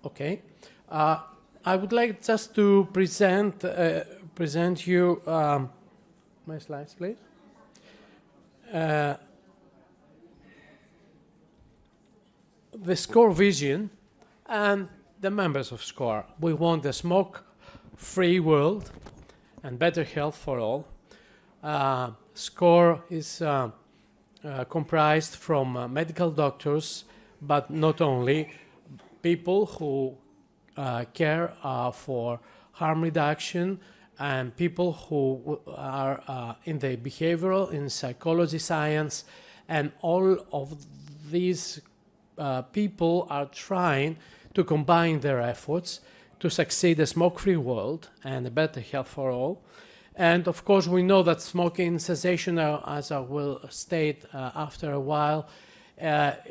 Okay. I would like just to present you my slides, please. The SCOHRE vision and the members of SCOHRE. We want a smoke-free world and better health for all. SCOHRE is comprised from medical doctors, but not only, people who care for harm reduction, and people who are in the behavioral, in psychology science, and all of these people are trying to combine their efforts to succeed a smoke-free world and a better health for all. And of course, we know that smoking cessation, as I will state after a while,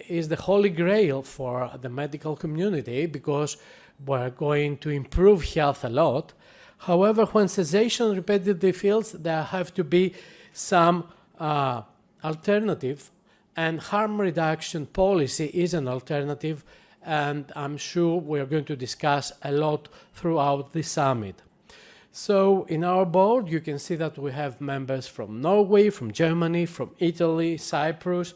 is the holy grail for the medical community, because we're going to improve health a lot. However, when cessation repeatedly fails, there have to be some alternative, and harm reduction policy is an alternative, and I'm sure we're going to discuss a lot throughout the summit. So in our board, you can see that we have members from Norway, from Germany, from Italy, Cyprus,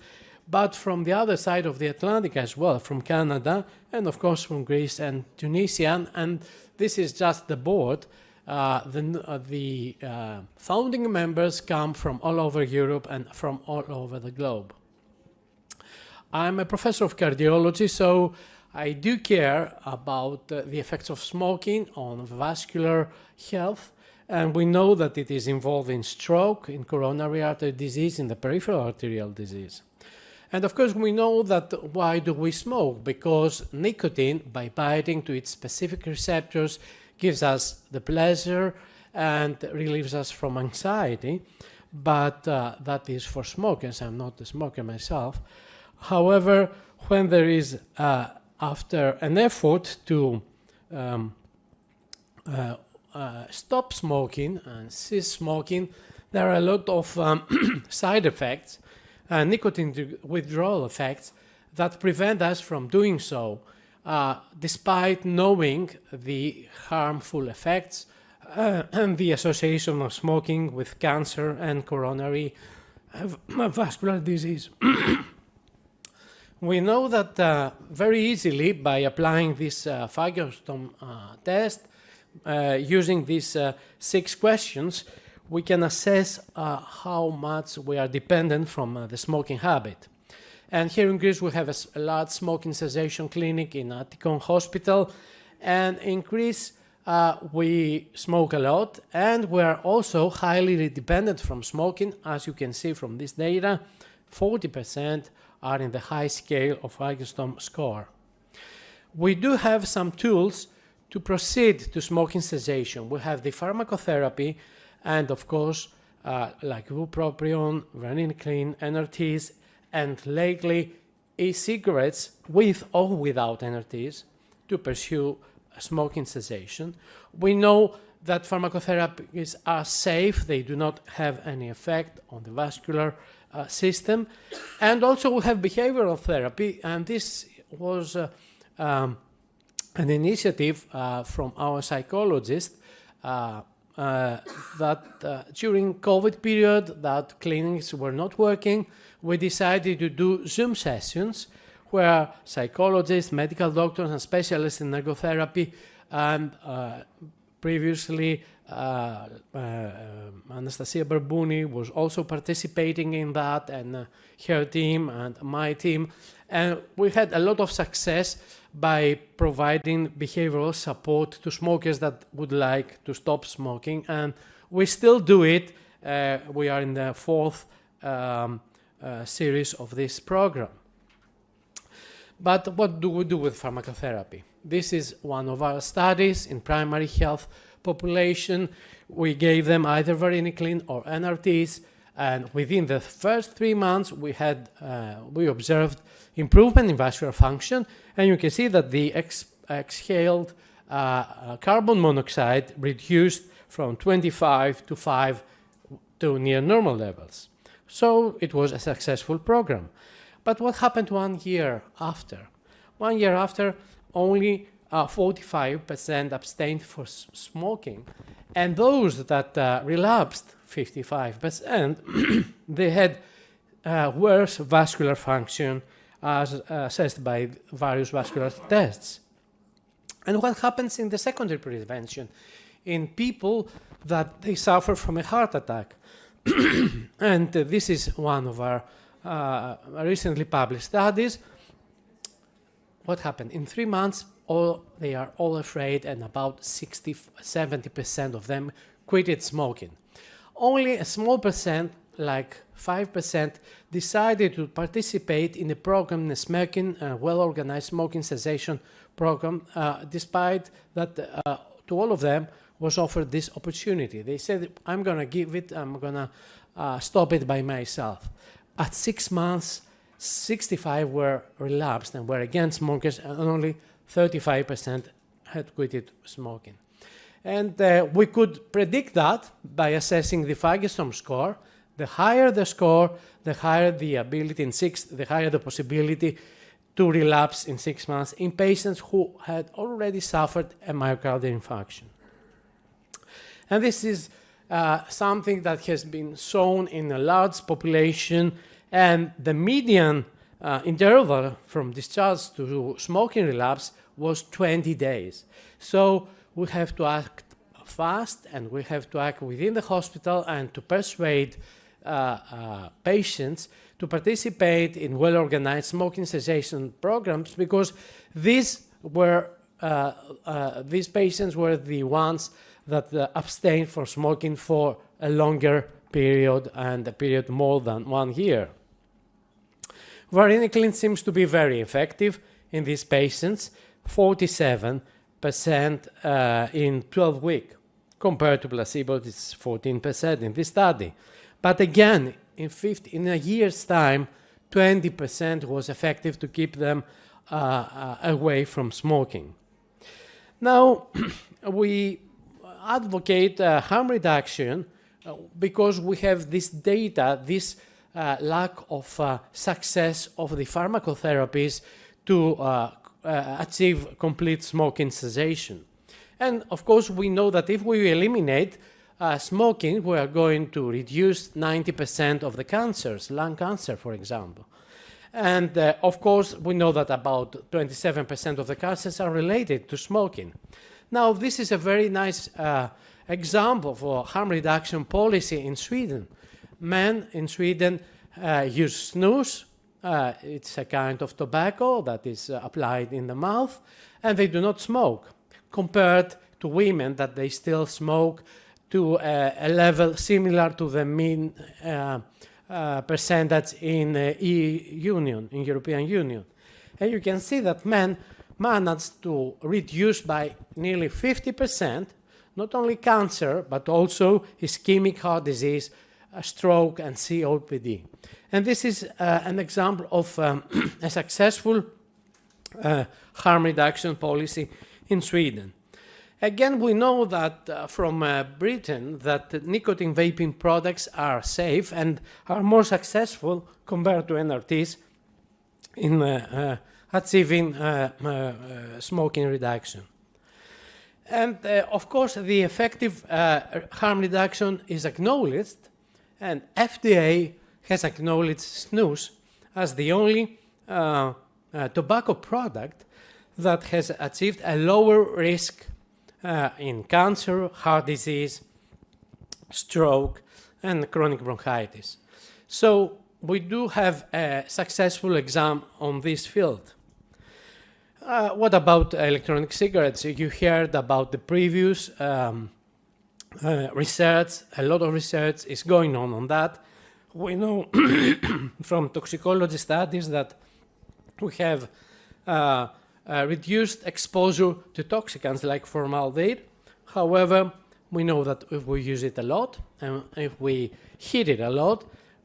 but from the other side of the Atlantic as well, from Canada, and of course from Greece and Tunisia. And this is just the board. The founding members come from all over Europe and from all over the globe. I'm a professor of cardiology, so I do care about the effects of smoking on vascular health, and we know that it is involved in stroke, in coronary artery disease, in the peripheral arterial disease. And of course, we know that why do we smoke? Because nicotine, by binding to its specific receptors, gives us the pleasure and relieves us from anxiety, but that is for smokers. I'm not a smoker myself. However, when there is, after an effort to stop smoking and cease smoking, there are a lot of side effects, nicotine withdrawal effects, that prevent us from doing so, despite knowing the harmful effects and the association of smoking with cancer and coronary vascular disease. We know that very easily, by applying this Fagerstrom test, using these 6 questions, we can assess how much we are dependent from the smoking habit. And here in Greece, we have a large smoking cessation clinic in Attikon Hospital. And in Greece, we smoke a lot, and we are also highly dependent from smoking. As you can see from this data, 40% are in the high scale of Fagerstrom score. We do have some tools to proceed to smoking cessation. We have the pharmacotherapy, and of course, like bupropion, varenicline, NRTs, and lately e-cigarettes with or without NRTs to pursue smoking cessation. We know that pharmacotherapies are safe. They do not have any effect on the vascular system. And also we have behavioral therapy, and this was an initiative from our psychologist that during COVID period that clinics were not working, we decided to do Zoom sessions where psychologists, medical doctors, and specialists in ergotherapy, and previously Anastasia Barbouni was also participating in that, and her team and my team. And we had a lot of success by providing behavioral support to smokers that would like to stop smoking. And we still do it. We are in the 4th series of this program. But what do we do with pharmacotherapy? This is one of our studies in primary health population. We gave them either varenicline or NRTs, and within the first 3 months we observed improvement in vascular function, and you can see that the exhaled carbon monoxide reduced from 25 to 5 to near normal levels. So it was a successful program. But what happened 1 year after? 1 year after, only 45% abstained for smoking. And those that relapsed, 55%, they had worse vascular function as assessed by various vascular tests. And what happens in the secondary prevention? In people that they suffer from a heart attack. And this is one of our recently published studies. What happened? In 3 months, they are all afraid, and about 70% of them quitted smoking. Only a small percent, like 5%, decided to participate in a program, in a smoking, well-organized smoking cessation program, despite that to all of them was offered this opportunity. They said, I'm going to give it, I'm going to stop it by myself. At 6 months, 65 were relapsed and were again smokers, and only 35% had quitted smoking. And we could predict that by assessing the Fagerström score. The higher the score, the higher the ability the higher the possibility to relapse in 6 months in patients who had already suffered a myocardial infarction. And this is something that has been shown in a large population, and the median interval from discharge to smoking relapse was 20 days. So we have to act fast, and we have to act within the hospital and to persuade patients to participate in well-organized smoking cessation programs, because these patients were the ones that abstained from smoking for a longer period, and a period more than 1 year. Varenicline seems to be very effective in these patients, 47% in 12 weeks, compared to placebo, it's 14% in this study. But again, in a year's time, 20% was effective to keep them away from smoking. Now, we advocate harm reduction because we have this data, this lack of success of the pharmacotherapies to achieve complete smoking cessation. And of course, we know that if we eliminate smoking, we are going to reduce 90% of the cancers, lung cancer, for example. And of course, we know that about 27% of the cancers are related to smoking. Now, this is a very nice example for harm reduction policy in Sweden. Men in Sweden use snus. It's a kind of tobacco that is applied in the mouth, and they do not smoke, compared to women that they still smoke to a level similar to the mean percentage in European Union. And you can see that men managed to reduce by nearly 50% not only cancer, but also ischemic heart disease, stroke, and COPD. And this is an example of a successful harm reduction policy in Sweden. Again, we know that from Britain that nicotine vaping products are safe and are more successful compared to NRTs in achieving smoking reduction. And of course, the effective harm reduction is acknowledged, and FDA has acknowledged snus as the only tobacco product that has achieved a lower risk in cancer, heart disease, stroke, and chronic bronchitis. So we do have a successful exam on this field. What about electronic cigarettes? You heard about the previous research. A lot of research is going on that. We know from toxicology studies that we have reduced exposure to toxicants like formaldehyde. However, we know that if we use it a lot, and if we heat it a lot,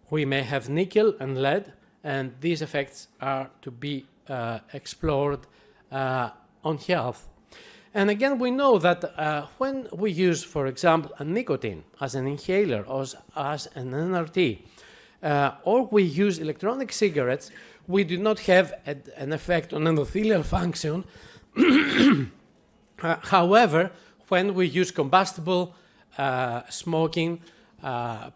we may have nickel and lead, and these effects are to be explored on health. And again, we know that when we use, for example, a nicotine as an inhaler or as an NRT, or we use electronic cigarettes, we do not have an effect on endothelial function However, when we use combustible smoking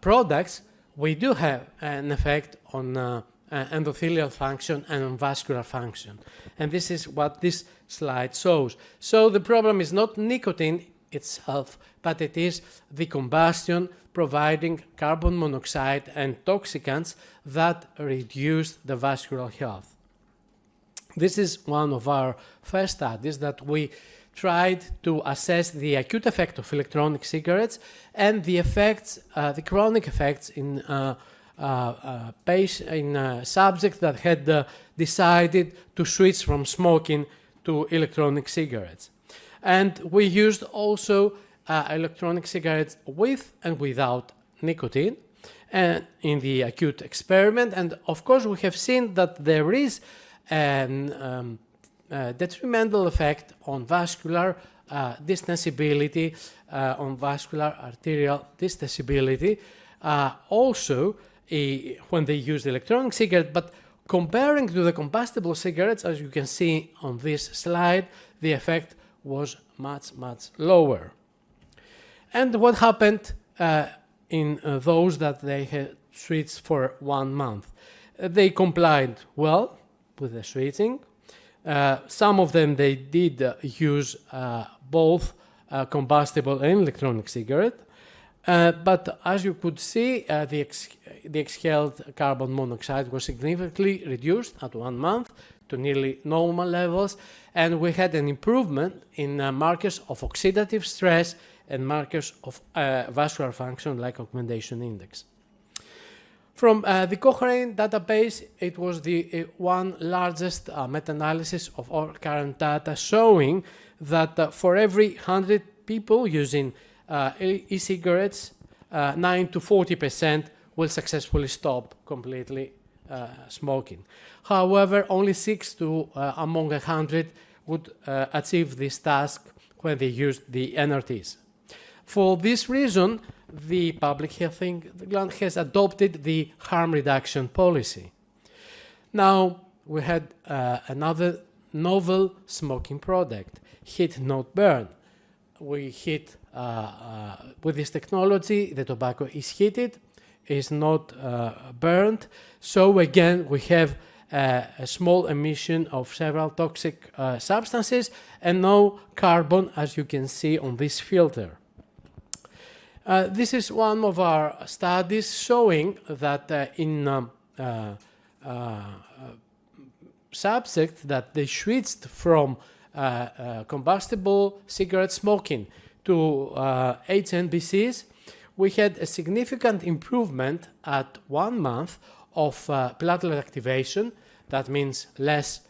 products, we do have an effect on endothelial function and on vascular function. And this is what this slide shows. So the problem is not nicotine itself, but it is the combustion providing carbon monoxide and toxicants that reduce the vascular health. This is one of our first studies that we tried to assess the acute effect of electronic cigarettes and the effects, the chronic effects in subjects that had decided to switch from smoking to electronic cigarettes. And we used also electronic cigarettes with and without nicotine and in the acute experiment. And of course, we have seen that there is an detrimental effect on vascular distensibility, on vascular arterial distensibility, also when they use the electronic cigarette. But comparing to the combustible cigarettes, as you can see on this slide, the effect was much, much lower. And what happened in those that they had switched for 1 month? They complied well with the switching. Some of them, they did use both combustible and electronic cigarette. But as you could see, the exhaled carbon monoxide was significantly reduced at 1 month to nearly normal levels, and we had an improvement in markers of oxidative stress and markers of vascular function like augmentation index. From the SCOHRE database, it was the one largest meta-analysis of all current data showing that for every 100 people using e-cigarettes, 9 to 40% will successfully stop completely smoking. However, only 6 to among 100 would achieve this task when they used the NRTs. For this reason, the Public Health England has adopted the harm reduction policy. Now, we had another novel smoking product, heat not burn. We heat, with this technology, the tobacco is heated, is not burned. So again, we have a small emission of several toxic substances and no carbon, as you can see on this filter. This is one of our studies showing that in subjects that they switched from combustible cigarette smoking to HNBCs, we had a significant improvement at 1 month of platelet activation. That means less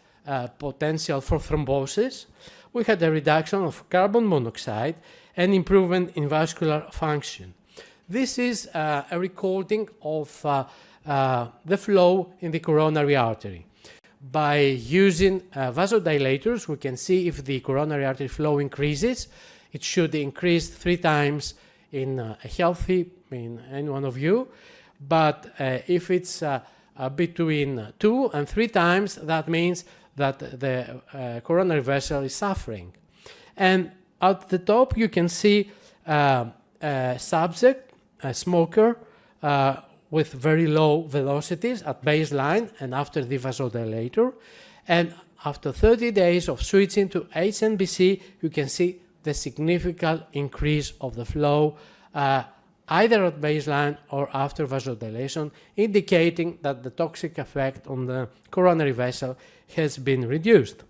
potential for thrombosis. We had a reduction of carbon monoxide and improvement in vascular function. This is a recording of the flow in the coronary artery. By using vasodilators, we can see if the coronary artery flow increases. It should increase 3 times in a healthy, in any one of you. But if it's between 2 and 3 times, that means that the coronary vessel is suffering. And at the top, you can see a subject, a smoker, with very low velocities at baseline and after the vasodilator. And after 30 days of switching to HNBC, you can see the significant increase of the flow, either at baseline or after vasodilation, indicating that the toxic effect on the coronary vessel has been reduced.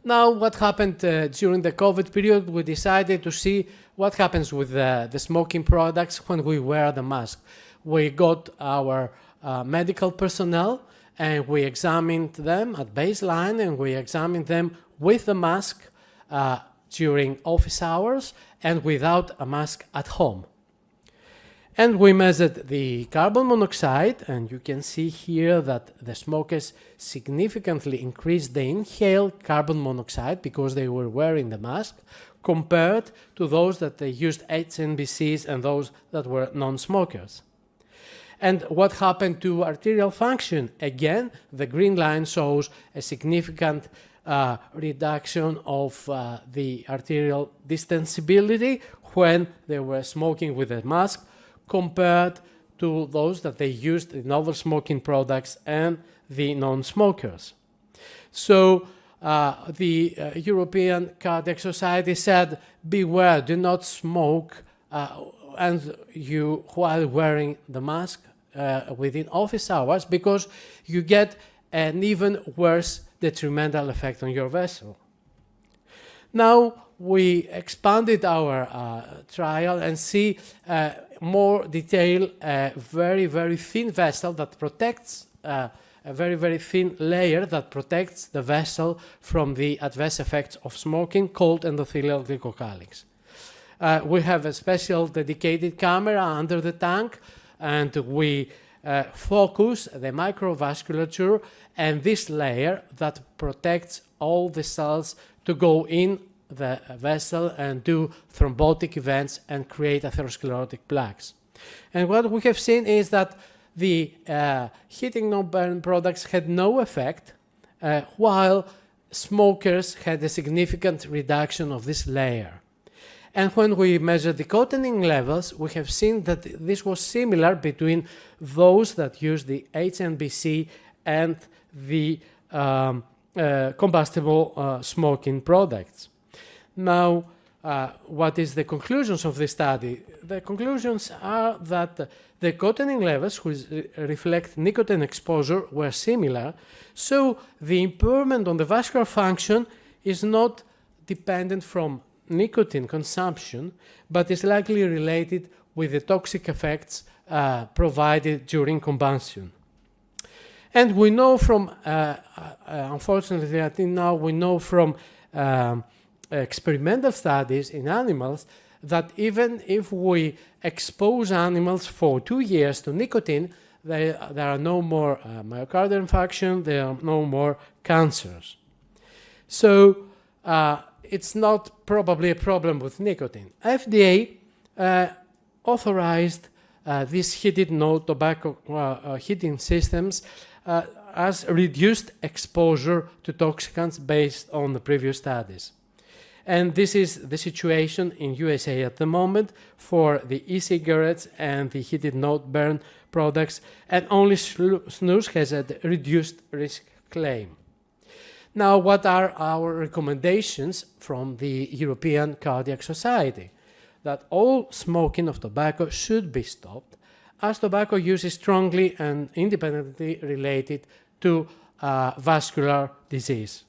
Now, what happened during the COVID period, we decided to see what happens with the smoking products when we wear the mask. We got our medical personnel and we examined them at baseline and we examined them with the mask during office hours and without a mask at home. And we measured the carbon monoxide, and you can see here that the smokers significantly increased the inhaled carbon monoxide because they were wearing the mask, compared to those that they used HNBCs and those that were non-smokers. And what happened to arterial function? Again, the green line shows a significant reduction of the arterial distensibility when they were smoking with a mask compared to those that they used in other smoking products and the non-smokers. So the European Cardiac Society said, beware, do not smoke and you while wearing the mask within office hours, because you get an even worse detrimental effect on your vessel. Now we expanded our trial and see more detail, a very, very thin vessel that protects, a very, very thin layer that protects the vessel from the adverse effects of smoking, called endothelial glycocalyx. We have a special dedicated camera under the tank, and we focus the microvasculature and this layer that protects all the cells to go in the vessel and do thrombotic events and create atherosclerotic plaques. And what we have seen is that the heating non-burn products had no effect, while smokers had a significant reduction of this layer. And when we measured the coating levels, we have seen that this was similar between those that use the HNBC and the combustible smoking products. Now, what is the conclusions of this study? The conclusions are that the coating levels, which reflect nicotine exposure, were similar, so the impairment on the vascular function is not dependent from nicotine consumption, but is likely related with the toxic effects provided during combustion. And we know from, unfortunately, I think now we know from experimental studies in animals that even if we expose animals for 2 years to nicotine, there are no more myocardial infarction, there are no more cancers. So it's not probably a problem with nicotine. FDA authorized these heated no-tobacco heating systems as reduced exposure to toxicants based on the previous studies. And this is the situation in USA at the moment for the e-cigarettes and the heated not-burn products, and only snus has a reduced risk claim. Now, what are our recommendations from the European Cardiac Society? That all smoking of tobacco should be stopped, as tobacco use is strongly and independently related to vascular disease.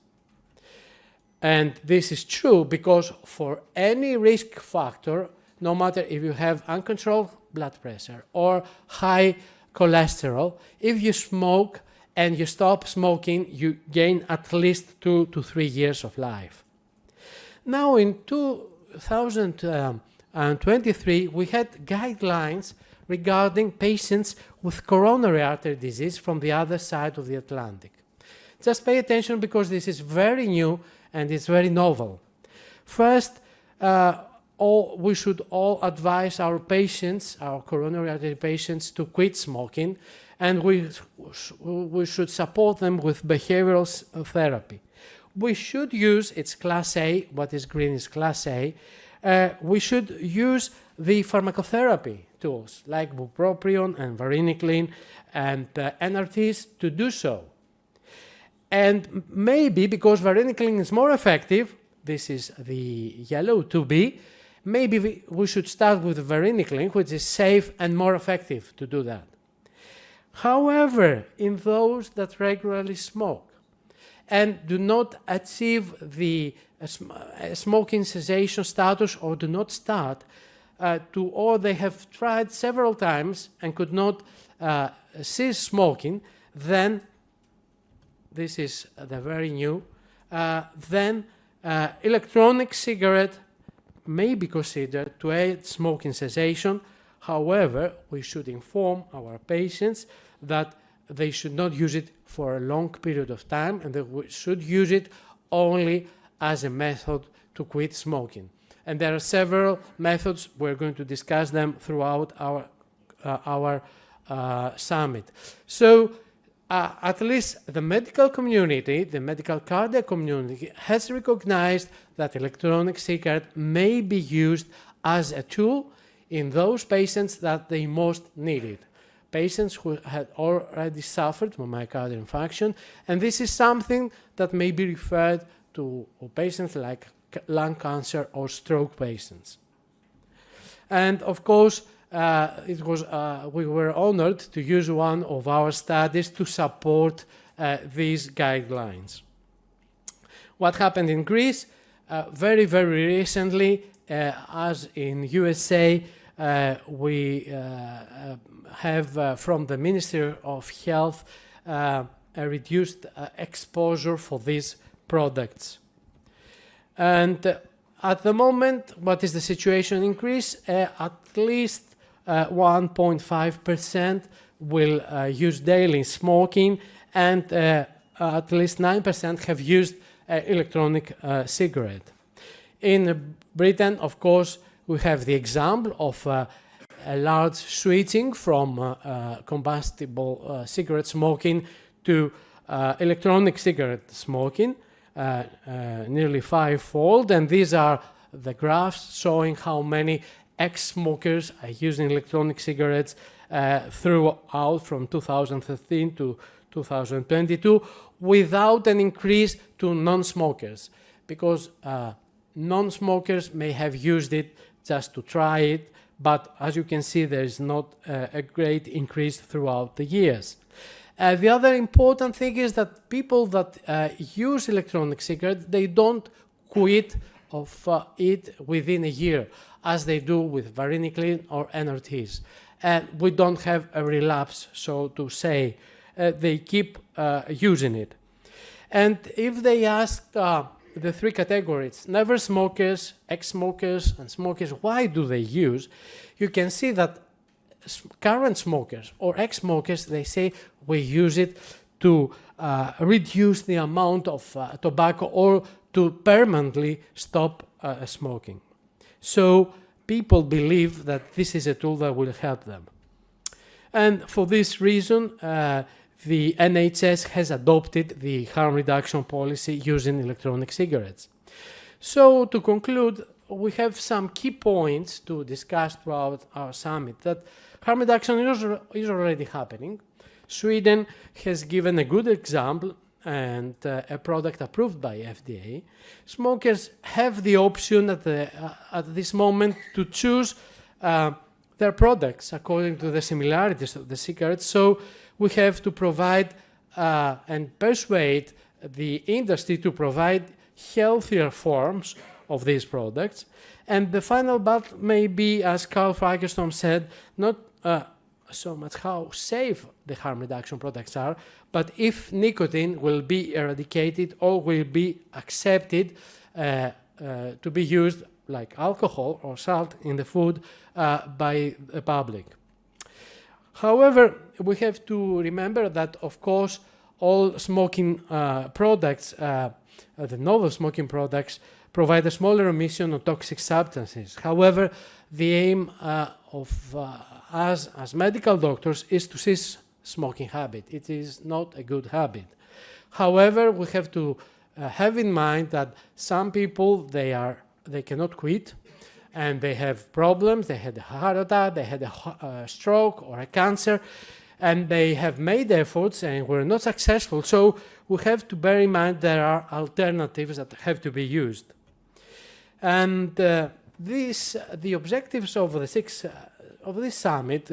And this is true because for any risk factor, no matter if you have uncontrolled blood pressure or high cholesterol, if you smoke and you stop smoking, you gain at least 2 to 3 years of life. Now in 2023, we had guidelines regarding patients with coronary artery disease from the other side of the Atlantic. Just pay attention because this is very new and it's very novel. First, we should all advise our patients, our coronary artery patients, to quit smoking, and we should support them with behavioral therapy. We should use, it's class A, what is green is class A, we should use the pharmacotherapy tools like bupropion and varenicline and NRTs to do so. And maybe because varenicline is more effective, this is the yellow 2B, maybe we should start with varenicline, which is safe and more effective to do that. However, in those that regularly smoke and do not achieve the smoking cessation status or do not start or they have tried several times and could not cease smoking, then this is the very new, then electronic cigarette may be considered to aid smoking cessation. However, we should inform our patients that they should not use it for a long period of time and that we should use it only as a method to quit smoking. And there are several methods. We're going to discuss them throughout our summit. So at least the medical community, the medical cardiac community, has recognized that electronic cigarette may be used as a tool in those patients that they most need it. Patients who had already suffered from myocardial infarction, and this is something that may be referred to patients like lung cancer or stroke patients. And of course, we were honored to use one of our studies to support these guidelines. What happened in Greece? Very, very recently, as in USA, we have from the Ministry of Health a reduced exposure for these products. And at the moment, what is the situation in Greece? At least 1.5% will use daily smoking, and at least 9% have used electronic cigarette. In Britain, of course, we have the example of a large switching from combustible cigarette smoking to electronic cigarette smoking, nearly fivefold, and these are the graphs showing how many ex-smokers are using electronic cigarettes throughout from 2013 to 2022 without an increase to non-smokers, because non-smokers may have used it just to try it, but as you can see, there is not a great increase throughout the years. The other important thing is that people that use electronic cigarettes, they don't quit of it within a year, as they do with varenicline or NRTs. And we don't have a relapse, so to say. They keep using it. And if they ask the three categories, never smokers, ex-smokers, and smokers, why do they use? You can see that current smokers or ex-smokers, they say we use it to reduce the amount of tobacco or to permanently stop smoking. So people believe that this is a tool that will help them. And for this reason, the NHS has adopted the harm reduction policy using electronic cigarettes. So to conclude, we have some key points to discuss throughout our summit. That harm reduction is already happening. Sweden has given a good example and a product approved by FDA. Smokers have the option at this moment to choose their products according to the similarities of the cigarettes. So we have to provide and persuade the industry to provide healthier forms of these products. And the final part may be, as Carl Fagerström said, not so much how safe the harm reduction products are, but if nicotine will be eradicated or will be accepted to be used like alcohol or salt in the food by the public. However, we have to remember that, of course, all smoking products, the novel smoking products, provide a smaller emission of toxic substances. However, the aim of us as medical doctors is to cease smoking habit. It is not a good habit. However, we have to have in mind that some people, they cannot quit, and they have problems. They had a heart attack, they had a stroke or a cancer, and they have made efforts and were not successful. So we have to bear in mind there are alternatives that have to be used. And the objectives of this summit,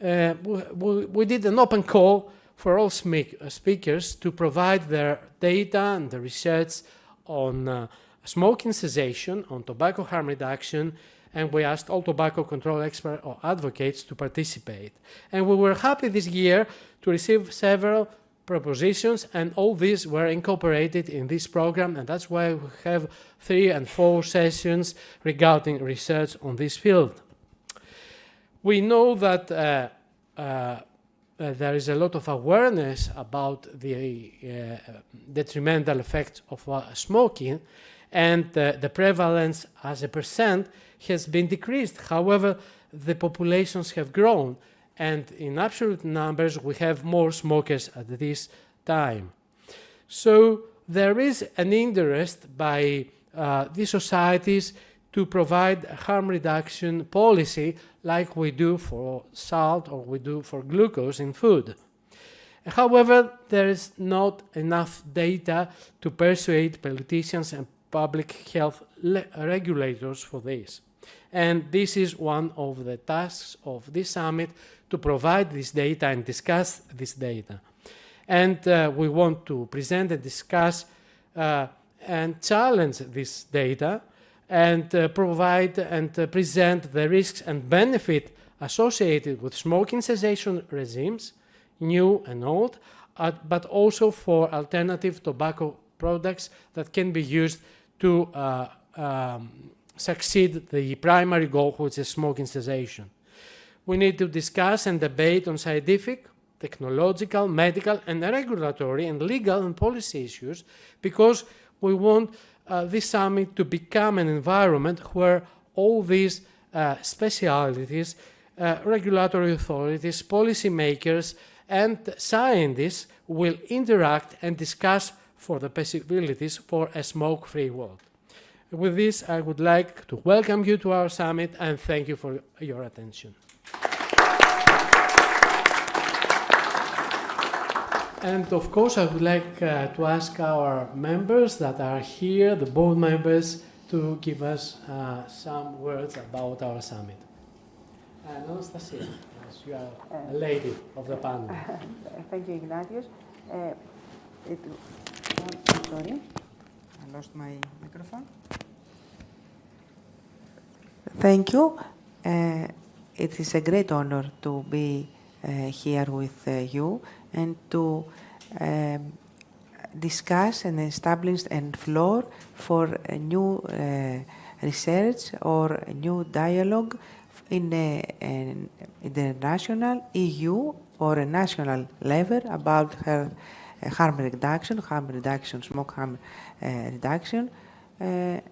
we did an open call for all speakers to provide their data and the research on smoking cessation, on tobacco harm reduction, and we asked all tobacco control experts or advocates to participate. And we were happy this year to receive several propositions, and all these were incorporated in this program, and that's why we have 3 and 4 sessions regarding research on this field. We know that there is a lot of awareness about the detrimental effects of smoking, and the prevalence as a percent has been decreased. However, the populations have grown, and in absolute numbers we have more smokers at this time. So there is an interest by these societies to provide a harm reduction policy like we do for salt or we do for glucose in food. However, there is not enough data to persuade politicians and public health regulators for this. And this is one of the tasks of this summit, to provide this data and discuss this data. And we want to present and discuss and challenge this data and provide and present the risks and benefit associated with smoking cessation regimes, new and old, but also for alternative tobacco products that can be used to succeed the primary goal, which is smoking cessation. We need to discuss and debate on scientific, technological, medical, and regulatory and legal and policy issues, because we want this summit to become an environment where all these specialities, regulatory authorities, policymakers, and scientists will interact and discuss for the possibilities for a smoke-free world. With this, I would like to welcome you to our summit and thank you for your attention. And of course, I would like to ask our members that are here, the board members, to give us some words about our summit. Anastasia, as you are a lady of the panel. Thank you, Ignatios. Sorry, I lost my microphone. Thank you. It is a great honor to be here with you and to discuss and establish a floor for a new research or a new dialogue in an international EU or a national level about harm reduction, smoke harm reduction. And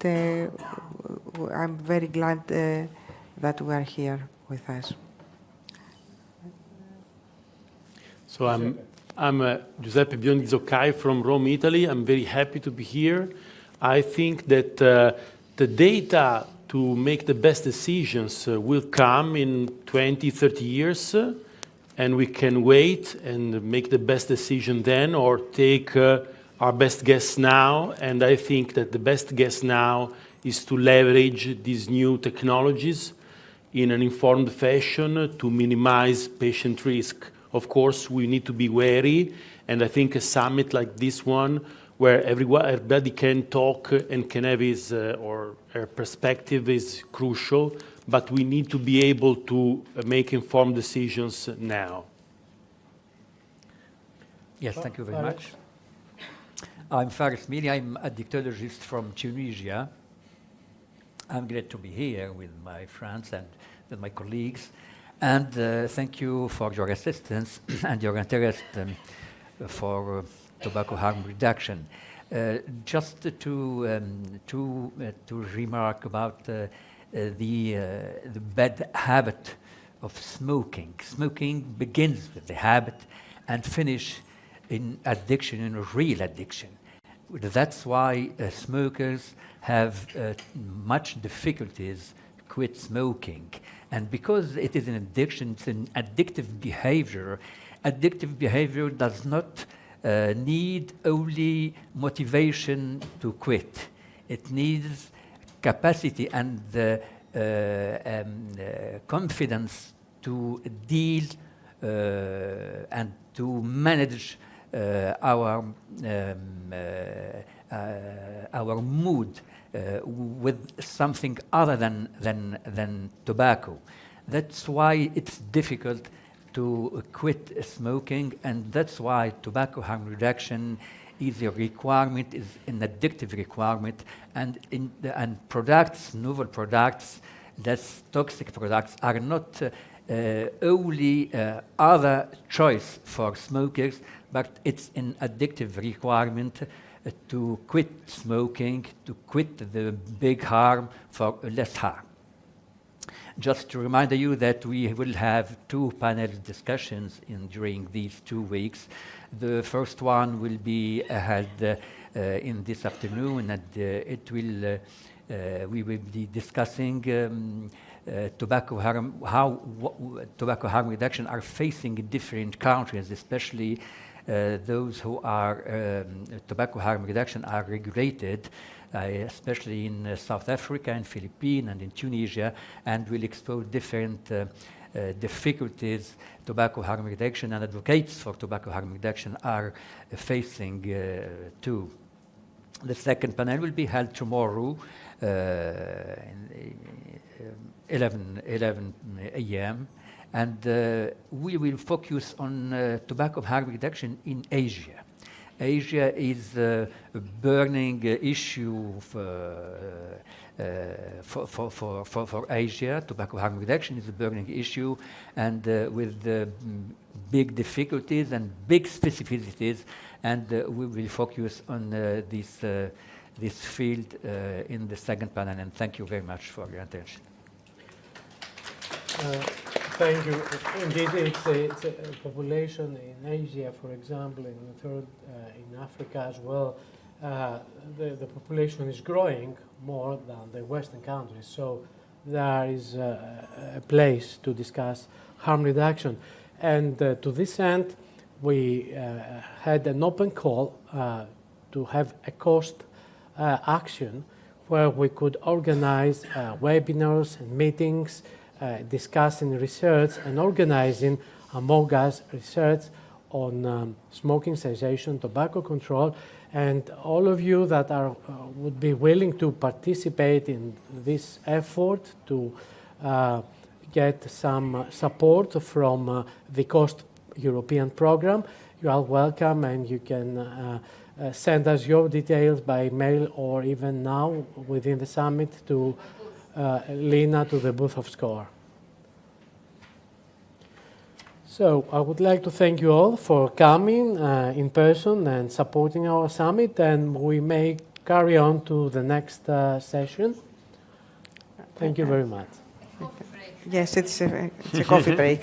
I'm very glad that we are here with us. So I'm Giuseppe Biondi Zoccai from Rome, Italy. I'm very happy to be here. I think that the data to make the best decisions will come in 20, 30 years, and we can wait and make the best decision then, or take our best guess now. And I think that the best guess now is to leverage these new technologies in an informed fashion to minimize patient risk. Of course, we need to be wary, and I think a summit like this one, where everybody can talk and can have his or her perspective, is crucial, but we need to be able to make informed decisions now. Yes, thank you very much. I'm Faris Mili. I'm a dictologist from Tunisia. I'm glad to be here with my friends and with my colleagues. And thank you for your assistance and your interest for tobacco harm reduction. Just to remark about the bad habit of smoking. Smoking begins with the habit and finish in addiction, in real addiction. That's why smokers have much difficulties quit smoking. And because it is an addiction, it's an addictive behavior. Addictive behavior does not need only motivation to quit. It needs capacity and confidence to deal and to manage our mood with something other than tobacco. That's why it's difficult to quit smoking, and that's why tobacco harm reduction is a requirement, is an addictive requirement, and products, novel products, less toxic products, are not only other choice for smokers, but it's an addictive requirement to quit smoking, to quit the big harm for less harm. Just to remind you that we will have 2 panel discussions during these 2 weeks. The first one will be held in this afternoon, and we will be discussing tobacco harm reduction are facing in different countries, especially those who are tobacco harm reduction are regulated, especially in South Africa and Philippines and in Tunisia, and will expose different difficulties tobacco harm reduction and advocates for tobacco harm reduction are facing too. The second panel will be held tomorrow, 11 a.m. and we will focus on tobacco harm reduction in Asia. Asia is a burning issue for Asia. Tobacco harm reduction is a burning issue, and with big difficulties and big specificities, and we will focus on this field in the second panel. And thank you very much for your attention. Thank you. Indeed, it's a population in Asia, for example, in the third, in Africa as well. The population is growing more than the Western countries, so there is a place to discuss harm reduction. And to this end, we had an open call to have a cost action where we could organize webinars and meetings discussing research and organizing among us research on smoking cessation, tobacco control, and all of you that would be willing to participate in this effort to get some support from the COST European program, you are welcome, and you can send us your details by mail or even now within the summit to Lina, to the booth of SCOHRE. So I would like to thank you all for coming in person and supporting our summit, and we may carry on to the next session. Thank you very much. Yes, it's a coffee break.